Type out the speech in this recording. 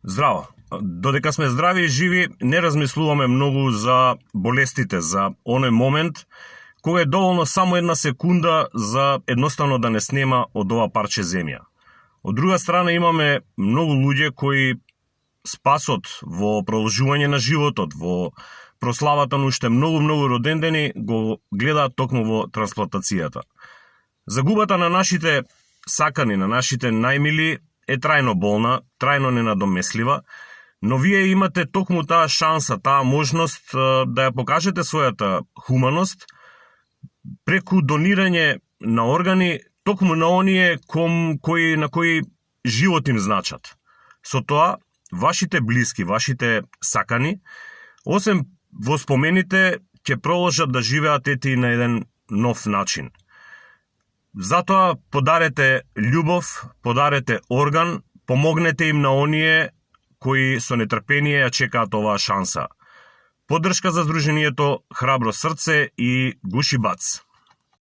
Здраво. Додека сме здрави и живи, не размислуваме многу за болестите, за оној момент кога е доволно само една секунда за едноставно да не снема од ова парче земја. Од друга страна имаме многу луѓе кои спасот во продолжување на животот, во прославата на уште многу родендени го гледаат токму во трансплантацијата. Загубата на нашите сакани, на нашите најмили е трајно болна, трајно ненадомеслива, но вие имате токму таа шанса, таа можност да ја покажете својата хуманост преку донирање на органи токму на оние на кои живот им значат. Со тоа, вашите блиски, вашите сакани, освен во спомените, ќе продолжат да живеат ети на еден нов начин. Затоа подарете љубов, подарете орган, помогнете им на оние кои со нетрпение ја чекаат оваа шанса. Поддршка за Здруженијето Храбро срце и Гуши Бац.